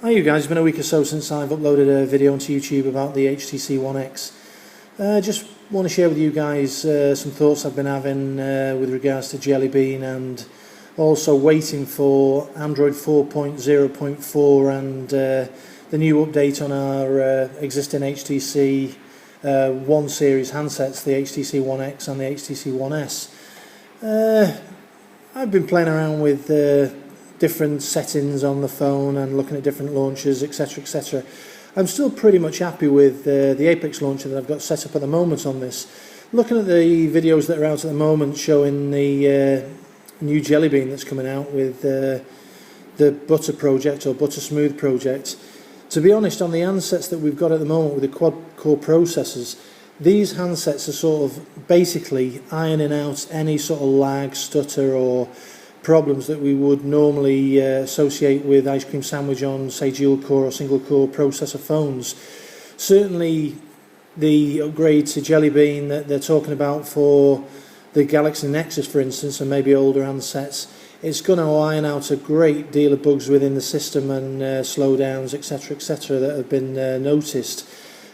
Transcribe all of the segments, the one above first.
Hi you guys, it's been a week or so since I've uploaded a video onto YouTube about the HTC One X. Just want to share with you guys some thoughts I've been having with regards to JellyBean, and also waiting for Android 4.0.4 and the new update on our existing HTC One series handsets, the HTC One X and the HTC One S. I've been playing around with different settings on the phone and looking at different launchers, etc, etc. I'm still pretty much happy with the Apex launcher that I've got set up at the moment on this. Looking at the videos that are out at the moment showing the new JellyBean that's coming out with the Butter project or Butter Smooth project, to be honest, on the handsets that we've got at the moment with the quad-core processors, these handsets are sort of basically ironing out any sort of lag, stutter or problems that we would normally associate with ice cream sandwich on, say, dual core or single core processor phones. Certainly the upgrade to JellyBean that they're talking about for the Galaxy Nexus, for instance, and maybe older handsets, it's going to iron out a great deal of bugs within the system and slowdowns, etc, etc, that have been noticed,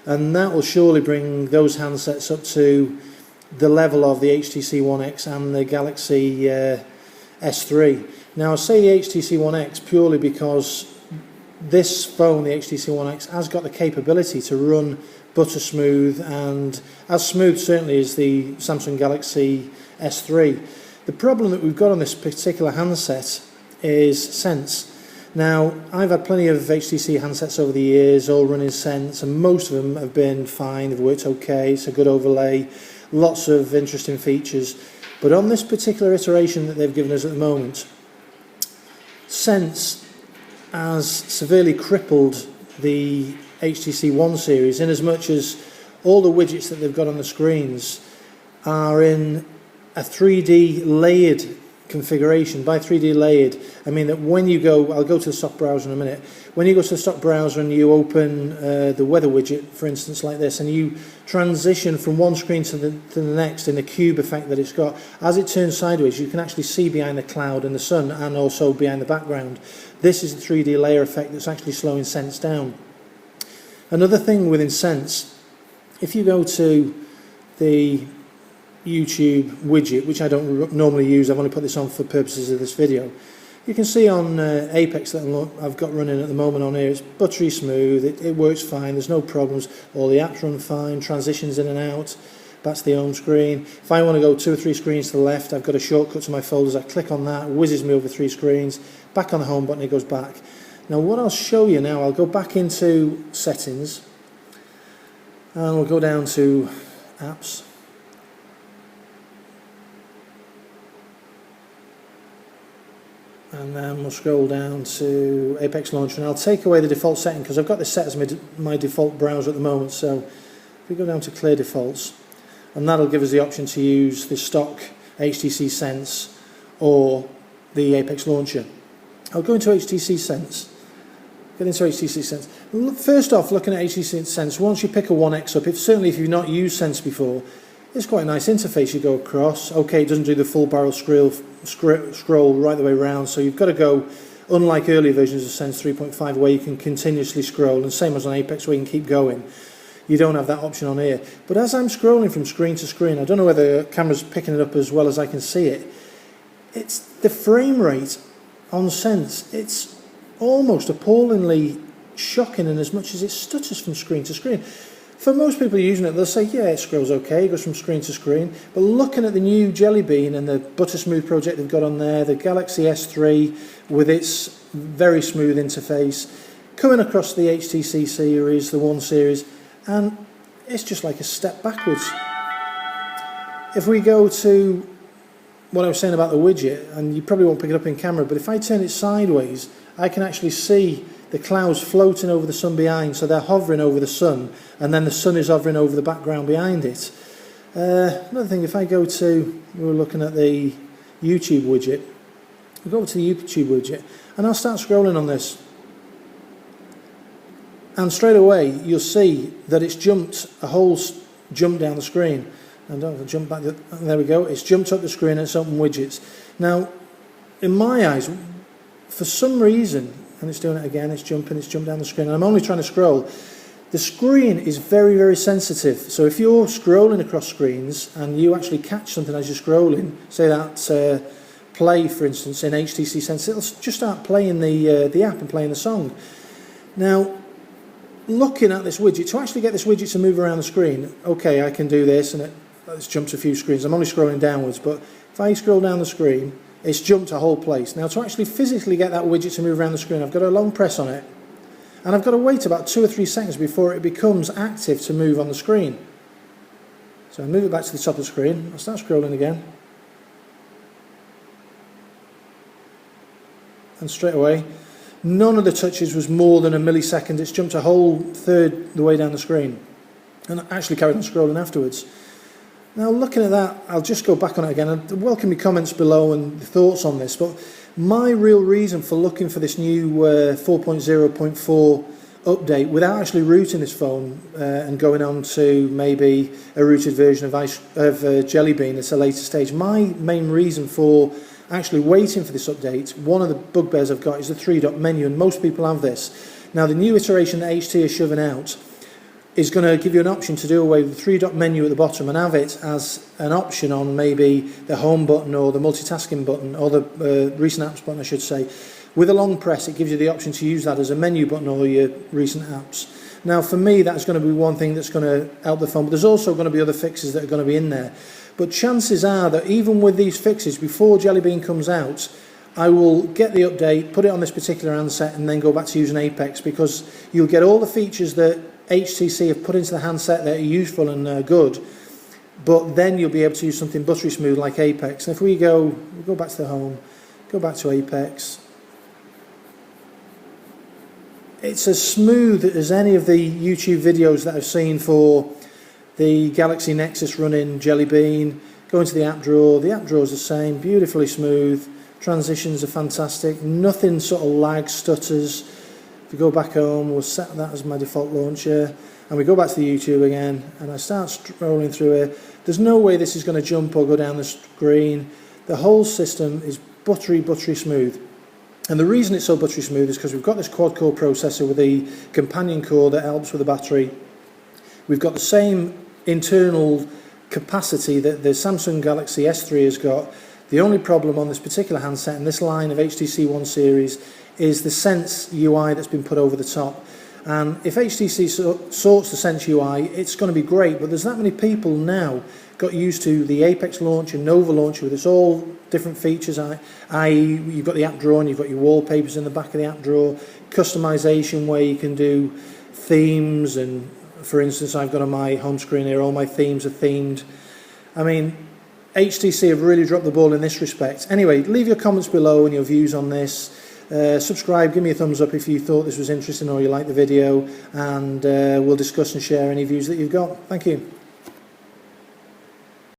and that will surely bring those handsets up to the level of the HTC One X and the Galaxy S3. Now I say the HTC One X purely because this phone, the HTC One X, has got the capability to run butter smooth, and as smooth certainly as the Samsung Galaxy S3. The problem that we've got on this particular handset is Sense. Now I've had plenty of HTC handsets over the years, all running Sense, and most of them have been fine, they've worked okay, it's a good overlay, lots of interesting features. But on this particular iteration that they've given us at the moment, Sense has severely crippled the HTC One series, in as much as all the widgets that they've got on the screens are in a 3D layered configuration. By 3D layered, I mean that when you go, I'll go to the stock browser in a minute, when you go to the stock browser and you open the weather widget, for instance, like this, and you transition from one screen to the next in the cube effect that it's got, as it turns sideways you can actually see behind the cloud and the sun, and also behind the background. This is the 3D layer effect that's actually slowing Sense down. Another thing within Sense, if you go to the YouTube widget, which I don't normally use, I've only put this on for purposes of this video, you can see on Apex that I've got running at the moment on here, it's buttery smooth, it works fine, there's no problems, all the apps run fine, transitions in and out, that's the home screen. If I want to go 2 or 3 screens to the left, I've got a shortcut to my folders, I click on that, it whizzes me over 3 screens, back on the home button, it goes back. Now what I'll show you now, I'll go back into settings, and we'll go down to apps. And then we'll scroll down to Apex Launcher, and I'll take away the default setting because I've got this set as my default browser at the moment. So if we go down to clear defaults, and that'll give us the option to use the stock HTC Sense or the Apex Launcher. I'll go into HTC Sense. Get into HTC Sense. First off, looking at HTC Sense, once you pick a One X up, certainly if you've not used Sense before, it's quite a nice interface. You go across. Okay, it doesn't do the full barrel scroll right the way around, so you've got to go, unlike earlier versions of Sense 3.5 where you can continuously scroll, and same as on Apex where you can keep going. You don't have that option on here. But as I'm scrolling from screen to screen, I don't know whether the camera's picking it up as well as I can see it, it's the frame rate on Sense, it's almost appallingly shocking in as much as it stutters from screen to screen. For most people using it, they'll say, yeah, it scrolls okay, it goes from screen to screen. But looking at the new JellyBean and the Butter Smooth project they've got on there, the Galaxy S3 with its very smooth interface, coming across the HTC series, the One series, and it's just like a step backwards. If we go to what I was saying about the widget, and you probably won't pick it up in camera, but if I turn it sideways, I can actually see the clouds floating over the sun behind, so they're hovering over the sun, and then the sun is hovering over the background behind it. Another thing, if I go to, we were looking at the YouTube widget, we'll go to the YouTube widget, and I'll start scrolling on this. And straight away, you'll see that it's jumped, a whole jump down the screen. And don't jump back, there we go, it's jumped up the screen and it's open widgets. Now, in my eyes, for some reason, and it's doing it again, it's jumping, it's jumped down the screen, and I'm only trying to scroll. The screen is very, very sensitive, so if you're scrolling across screens and you actually catch something as you're scrolling, say that play, for instance, in HTC Sense, it'll just start playing the app and playing the song. Now, looking at this widget, to actually get this widget to move around the screen, okay, I can do this, and it's jumped a few screens. I'm only scrolling downwards, but if I scroll down the screen, it's jumped a whole place. Now, to actually physically get that widget to move around the screen, I've got a long press on it, and I've got to wait about 2 or 3 seconds before it becomes active to move on the screen. So I move it back to the top of the screen, I'll start scrolling again, and straight away, none of the touches was more than a millisecond. It's jumped a whole third the way down the screen, and I actually carried on scrolling afterwards. Now, looking at that, I'll just go back on it again, and welcome your comments below and thoughts on this, but my real reason for looking for this new 4.0.4 update without actually rooting this phone and going on to maybe a rooted version of JellyBean at a later stage, my main reason for actually waiting for this update, one of the bugbears I've got is the 3-dot menu, and most people have this. Now, the new iteration that HT is shoving out is going to give you an option to do away with the 3-dot menu at the bottom and have it as an option on maybe the home button or the multitasking button, or the recent apps button, I should say. With a long press, it gives you the option to use that as a menu button or your recent apps. Now, for me, that's going to be one thing that's going to help the phone, but there's also going to be other fixes that are going to be in there. But chances are that even with these fixes, before JellyBean comes out, I will get the update, put it on this particular handset, and then go back to using Apex, because you'll get all the features that HTC have put into the handset that are useful and good, but then you'll be able to use something buttery smooth like Apex. And if we go back to the home, go back to Apex, it's as smooth as any of the YouTube videos that I've seen for the Galaxy Nexus running JellyBean. Go into the app drawer is the same, beautifully smooth, transitions are fantastic, nothing sort of lag, stutters. If we go back home, we'll set that as my default launcher, and we go back to the YouTube again, and I start scrolling through here. There's no way this is going to jump or go down the screen. The whole system is buttery smooth. And the reason it's so buttery smooth is because we've got this quad-core processor with the companion core that helps with the battery. We've got the same internal capacity that the Samsung Galaxy S3 has got. The only problem on this particular handset and this line of HTC One series is the Sense UI that's been put over the top. And if HTC sorts the Sense UI, it's going to be great, but there's that many people now got used to the Apex launcher, Nova launcher, with its all different features, i.e. you've got the app drawer and you've got your wallpapers in the back of the app drawer, customization where you can do themes, and for instance, I've got on my home screen here, all my themes are themed. I mean, HTC have really dropped the ball in this respect. Anyway, leave your comments below and your views on this. Subscribe, give me a thumbs up if you thought this was interesting or you liked the video, and we'll discuss and share any views that you've got. Thank you.